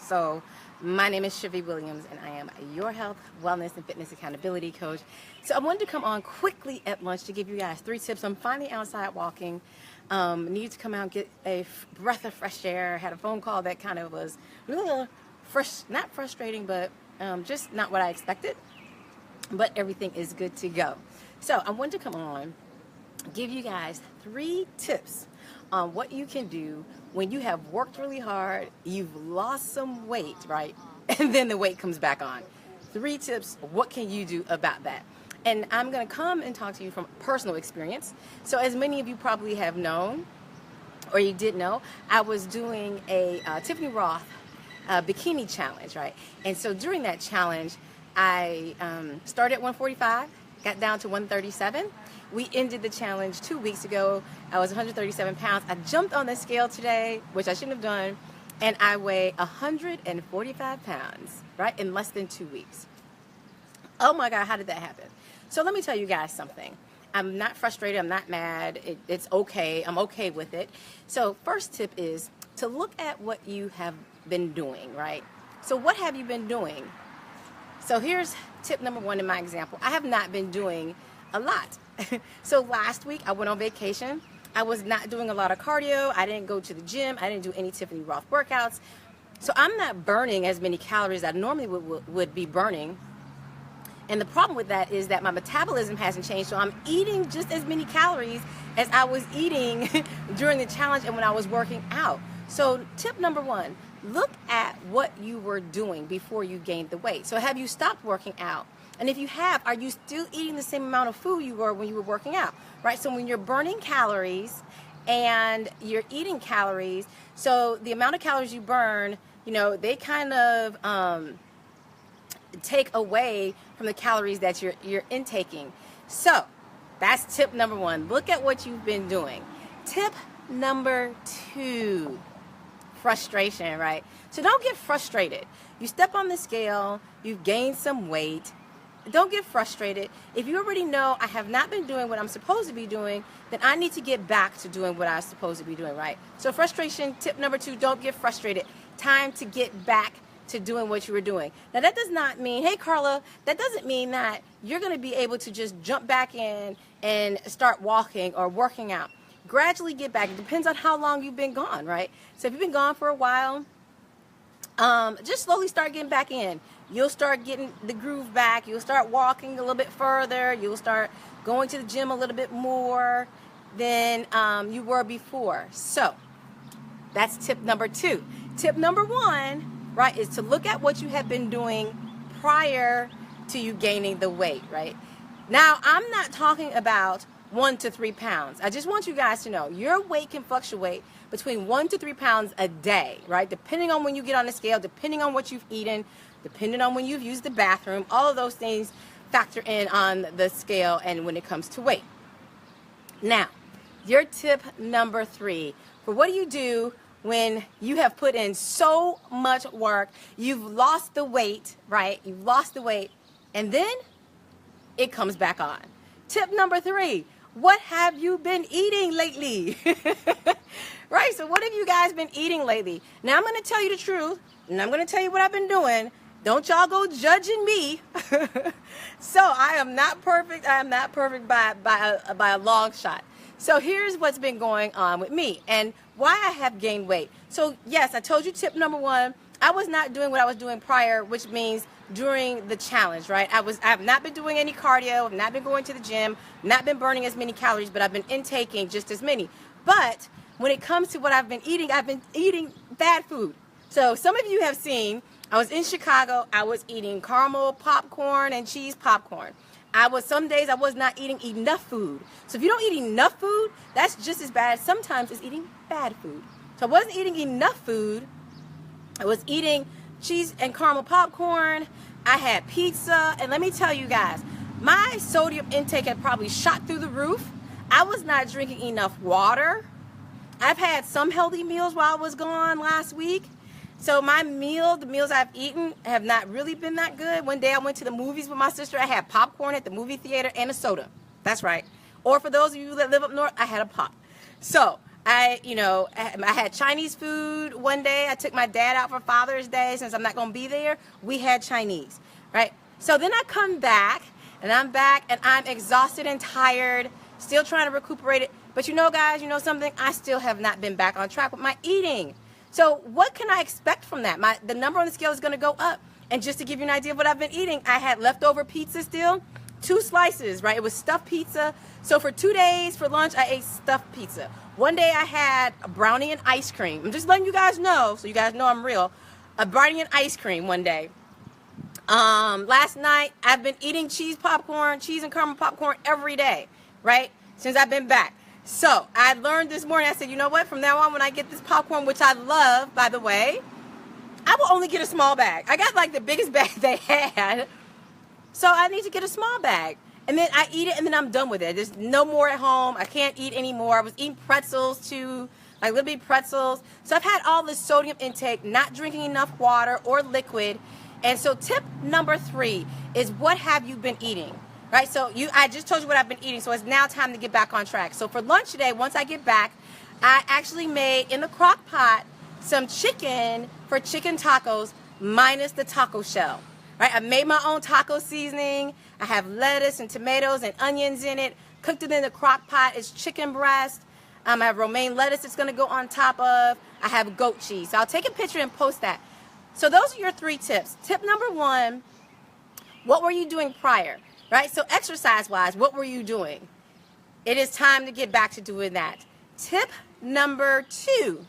So my name is Chevy Williams, and I am your health, wellness, and fitness accountability coach. So I wanted to come on quickly at lunch to give you guys 3 tips. I'm finally outside walking. Need to come out and get a breath of fresh air. Had a phone call that kind of was really not frustrating, but just not what I expected. But everything is good to go. So I wanted to come on, give you guys 3 tips on what you can do when you have worked really hard, you've lost some weight, right? And then the weight comes back on. 3 tips, what can you do about that? And I'm going to come and talk to you from personal experience. So as many of you probably have known, or you did know, I was doing a Tiffany Roth bikini challenge, right? And so during that challenge, I started at 145, got down to 137. We ended the challenge 2 weeks ago. I was 137 pounds. I jumped on the scale today, which I shouldn't have done, and I weigh 145 pounds, right, in less than 2 weeks. Oh my God, how did that happen? So let me tell you guys something. I'm not frustrated. I'm not mad. It's okay. I'm okay with it. So first tip is to look at what you have been doing, right? So what have you been doing? So here's tip number 1 in my example. I have not been doing a lot. So last week I went on vacation. I was not doing a lot of cardio. I didn't go to the gym. I didn't do any Tiffany Roth workouts. So I'm not burning as many calories that I normally would be burning. And the problem with that is that my metabolism hasn't changed. So I'm eating just as many calories as I was eating during the challenge and when I was working out. So tip number 1, look at what you were doing before you gained the weight. So have you stopped working out? And if you have, are you still eating the same amount of food you were when you were working out, right? So when you're burning calories and you're eating calories, so the amount of calories you burn, you know, they kind of take away from the calories that you're intaking. So that's tip number 1. Look at what you've been doing. Tip number 2, frustration, right? So don't get frustrated. You step on the scale, you've gained some weight. Don't get frustrated. If you already know I have not been doing what I'm supposed to be doing, then I need to get back to doing what I'm supposed to be doing, right? So frustration, tip number 2, don't get frustrated. Time to get back to doing what you were doing. Now that does not mean, hey Carla, that doesn't mean that you're going to be able to just jump back in and start walking or working out. Gradually get back. It depends on how long you've been gone, right? So if you've been gone for a while, just slowly start getting back in. You'll start getting the groove back. You'll start walking a little bit further. You'll start going to the gym a little bit more than you were before. So that's tip number 2. Tip number 1, right, is to look at what you have been doing prior to you gaining the weight, right? Now, I'm not talking about 1 to 3 pounds. I just want you guys to know your weight can fluctuate between 1 to 3 pounds a day, right? Depending on when you get on the scale, depending on what you've eaten, depending on when you've used the bathroom, all of those things factor in on the scale and when it comes to weight. Now, your tip number 3, for what do you do when you have put in so much work, you've lost the weight, right? You've lost the weight, and then it comes back on. Tip number 3, what have you been eating lately? Right, so what have you guys been eating lately? Now I'm going to tell you the truth, and I'm going to tell you what I've been doing. Don't y'all go judging me. So I am not perfect. I am not perfect by a long shot. So here's what's been going on with me and why I have gained weight. So yes, I told you tip number 1, I was not doing what I was doing prior, which means during the challenge, right? I have not been doing any cardio, I've not been going to the gym, not been burning as many calories, but I've been intaking just as many. But when it comes to what I've been eating bad food. So some of you have seen, I was in Chicago, I was eating caramel popcorn and cheese popcorn. Some days I was not eating enough food. So if you don't eat enough food, that's just as bad. Sometimes it's eating bad food. So I wasn't eating enough food. I was eating cheese and caramel popcorn. I had pizza. And let me tell you guys, my sodium intake had probably shot through the roof. I was not drinking enough water. I've had some healthy meals while I was gone last week. So the meals I've eaten have not really been that good. One day I went to the movies with my sister. I had popcorn at the movie theater and a soda. That's right. Or for those of you that live up north, I had a pop. So I had Chinese food one day. I took my dad out for Father's Day. Since I'm not going to be there, we had Chinese, right? So then I come back, and I'm exhausted and tired, still trying to recuperate it. But guys, something? I still have not been back on track with my eating. So what can I expect from that? The number on the scale is going to go up. And just to give you an idea of what I've been eating, I had leftover pizza still, 2 slices, right? It was stuffed pizza. So for 2 days for lunch, I ate stuffed pizza. One day I had a brownie and ice cream. I'm just letting you guys know, so you guys know I'm real. A brownie and ice cream one day. Last night, I've been eating cheese and caramel popcorn every day, right? Since I've been back. So I learned this morning, I said, you know what? From now on, when I get this popcorn, which I love, by the way, I will only get a small bag. I got like the biggest bag they had. So I need to get a small bag. And then I eat it, and then I'm done with it. There's no more at home. I can't eat anymore. I was eating pretzels too, like little bitty pretzels. So I've had all this sodium intake, not drinking enough water or liquid. And so tip number 3 is, what have you been eating? Right? So I just told you what I've been eating, so it's now time to get back on track. So for lunch today, once I get back, I actually made in the crock pot some chicken for chicken tacos minus the taco shell. Right? I made my own taco seasoning. I have lettuce and tomatoes and onions in it. Cooked it in the crock pot. It's chicken breast. I have romaine lettuce it's going to go on top of. I have goat cheese. So I'll take a picture and post that. So those are your 3 tips. Tip number 1, what were you doing prior? Right? So exercise-wise, what were you doing? It is time to get back to doing that. Tip number 2.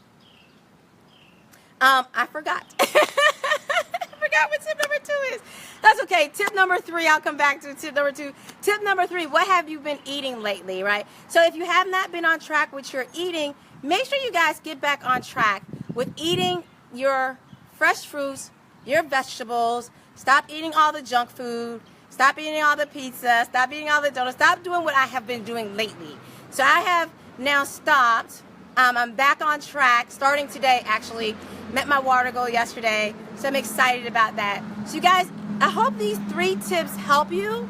I forgot. I forgot what tip number 2 is. That's okay. Tip number 3, I'll come back to tip number 2. Tip number 3, what have you been eating lately, right? So if you have not been on track with your eating, make sure you guys get back on track with eating your fresh fruits, your vegetables. Stop eating all the junk food. Stop eating all the pizza. Stop eating all the donuts. Stop doing what I have been doing lately. So I have now stopped. I'm back on track, starting today, actually. Met my water goal yesterday, so I'm excited about that. So you guys, I hope these 3 tips help you,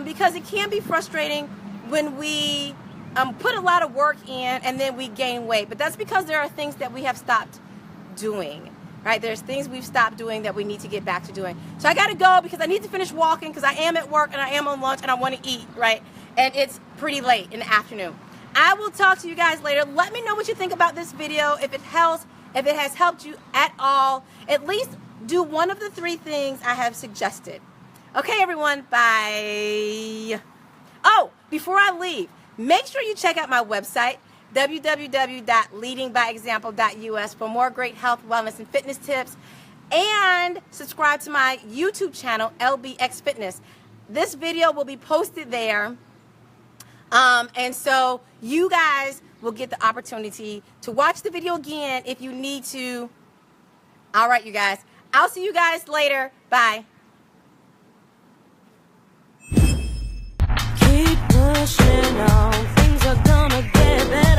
because it can be frustrating when we put a lot of work in and then we gain weight. But that's because there are things that we have stopped doing, right? There's things we've stopped doing that we need to get back to doing. So I got to go because I need to finish walking, because I am at work and I am on lunch and I want to eat, right? And it's pretty late in the afternoon. I will talk to you guys later. Let me know what you think about this video. If it helps, if it has helped you at all, at least do one of the 3 things I have suggested. Okay, everyone, bye. Oh, before I leave, make sure you check out my website, www.leadingbyexample.us, for more great health, wellness, and fitness tips. And subscribe to my YouTube channel, LBX Fitness. This video will be posted there. And so you guys will get the opportunity to watch the video again if you need to. All right, you guys. I'll see you guys later. Bye. Keep pushing on. Things are gonna get better.